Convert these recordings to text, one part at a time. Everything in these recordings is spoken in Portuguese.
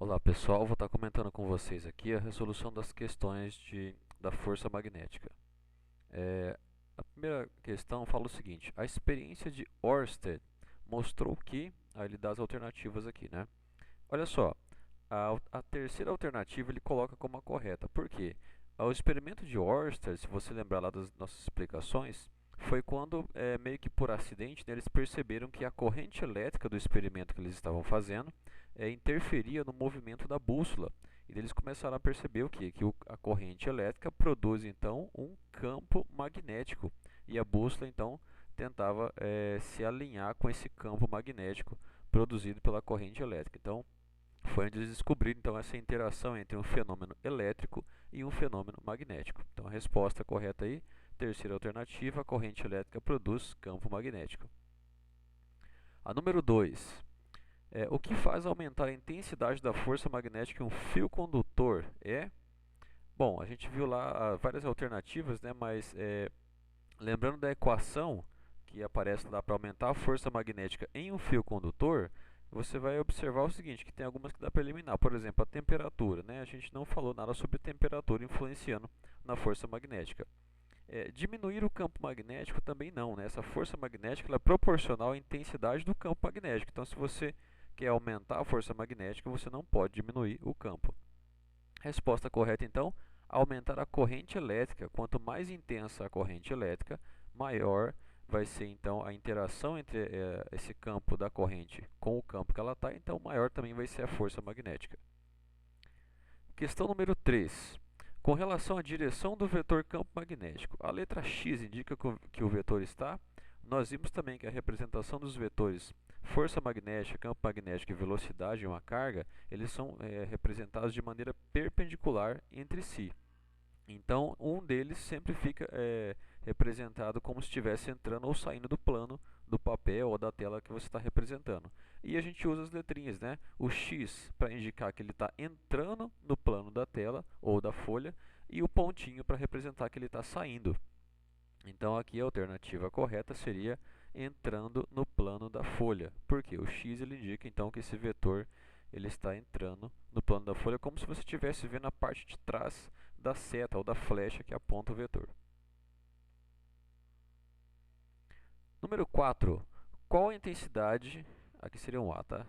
Olá pessoal, vou estar comentando com vocês aqui a resolução das questões da força magnética. A primeira questão fala o seguinte: a experiência de Ørsted mostrou que, aí ele dá as alternativas aqui, né? Olha só, a terceira alternativa ele coloca como a correta. Por quê? O experimento de Ørsted, se você lembrar lá das nossas explicações, foi quando, meio que por acidente, né, eles perceberam que a corrente elétrica do experimento que eles estavam fazendo interferia no movimento da bússola. E eles começaram a perceber o quê? Que a corrente elétrica produz então um campo magnético. E a bússola então tentava se alinhar com esse campo magnético produzido pela corrente elétrica. Então, foi onde eles descobriram então essa interação entre um fenômeno elétrico e um fenômeno magnético. Então a resposta correta aí, terceira alternativa, a corrente elétrica produz campo magnético. A número 2. O que faz aumentar a intensidade da força magnética em um fio condutor é... Bom, a gente viu lá várias alternativas, né, mas lembrando da equação que aparece lá para aumentar a força magnética em um fio condutor, você vai observar o seguinte, que tem algumas que dá para eliminar. Por exemplo, a temperatura, né? A gente não falou nada sobre temperatura influenciando na força magnética. Diminuir o campo magnético também não, né? Essa força magnética ela é proporcional à intensidade do campo magnético. Então, se você quer aumentar a força magnética, você não pode diminuir o campo. Resposta correta, então, aumentar a corrente elétrica. Quanto mais intensa a corrente elétrica, maior vai ser então a interação entre esse campo da corrente com o campo que ela está, então maior também vai ser a força magnética. Questão número 3. Com relação à direção do vetor campo magnético, a letra X indica que o vetor está. Nós vimos também que a representação dos vetores força magnética, campo magnético e velocidade em uma carga, eles são representados de maneira perpendicular entre si. Então, um deles sempre fica representado como se estivesse entrando ou saindo do plano do papel ou da tela que você está representando. E a gente usa as letrinhas, né? O X para indicar que ele está entrando no plano da tela ou da folha e o pontinho para representar que ele está saindo. Então, aqui a alternativa correta seria entrando no plano da folha. Porque o X ele indica então que esse vetor ele está entrando no plano da folha como se você estivesse vendo a parte de trás da seta ou da flecha que aponta o vetor. Número 4. Qual a intensidade... Aqui seria um A, tá?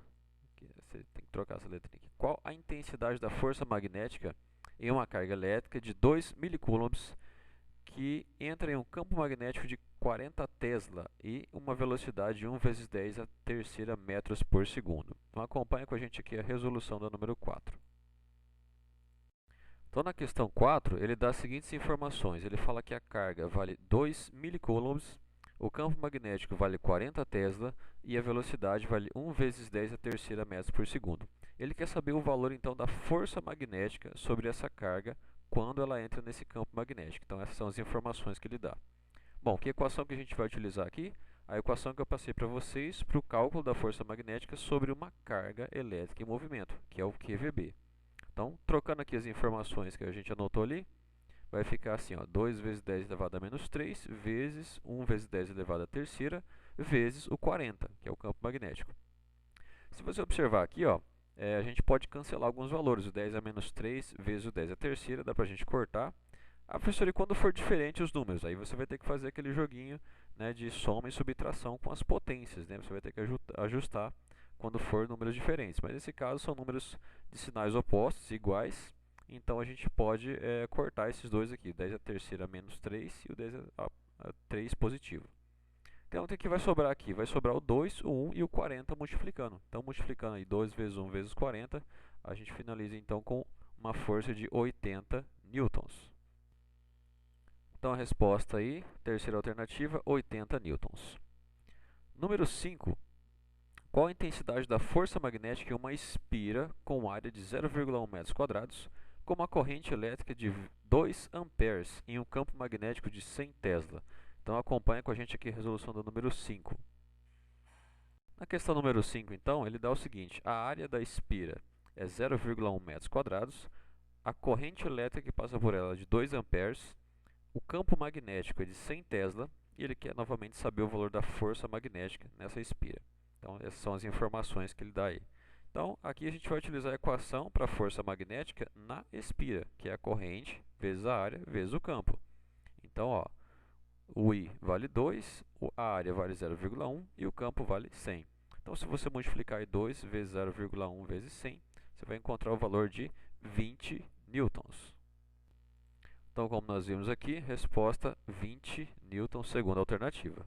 Aqui, você tem que trocar essa letrinha aqui. Qual a intensidade da força magnética em uma carga elétrica de 2 milicoulombs que entra em um campo magnético de 40 Tesla e uma velocidade de 1 vezes 10 a terceira metros por segundo. Então acompanha com a gente aqui a resolução da número 4. Então na questão 4, ele dá as seguintes informações. Ele fala que a carga vale 2 milicoulombs, o campo magnético vale 40 Tesla e a velocidade vale 1 vezes 10 a terceira metros por segundo. Ele quer saber o valor então da força magnética sobre essa carga quando ela entra nesse campo magnético. Então essas são as informações que ele dá. Bom, que equação que a gente vai utilizar aqui? A equação que eu passei para vocês para o cálculo da força magnética sobre uma carga elétrica em movimento, que é o QVB. Então, trocando aqui as informações que a gente anotou ali, vai ficar assim, ó, 2 vezes 10 elevado a menos 3 vezes 1 vezes 10 elevado a terceira vezes o 40, que é o campo magnético. Se você observar aqui, ó, a gente pode cancelar alguns valores. O 10 a menos 3 vezes o 10 a terceira, dá para a gente cortar. Ah, professor, e quando for diferente os números? Aí você vai ter que fazer aquele joguinho, né, de soma e subtração com as potências. Né? Você vai ter que ajustar quando for números diferentes. Mas nesse caso são números de sinais opostos, iguais. Então a gente pode cortar esses dois aqui. 10 a terceira menos 3 e o 10 a 3 positivo. Então, o que vai sobrar aqui? Vai sobrar o 2, o 1 e o 40 multiplicando. Então, multiplicando aí 2 vezes 1 vezes 40, a gente finaliza então com uma força de 80 newtons. Então, a resposta aí, terceira alternativa, 80 newtons. Número 5. Qual a intensidade da força magnética em uma espira com área de 0,1 metros quadrados com uma corrente elétrica de 2 amperes em um campo magnético de 100 Tesla? Então acompanha com a gente aqui a resolução do número 5. Na questão número 5, então, ele dá o seguinte: a área da espira é 0,1 metros quadrados, a corrente elétrica que passa por ela é de 2 amperes, o campo magnético é de 100 Tesla e ele quer novamente saber o valor da força magnética nessa espira. Então essas são as informações que ele dá aí. Então, aqui a gente vai utilizar a equação para a força magnética na espira, que é a corrente vezes a área vezes o campo. Então, ó, o I vale 2, a área vale 0,1 e o campo vale 100. Então, se você multiplicar aí 2 vezes 0,1 vezes 100, você vai encontrar o valor de 20 newtons. Então, como nós vimos aqui, resposta 20 newtons, segunda alternativa.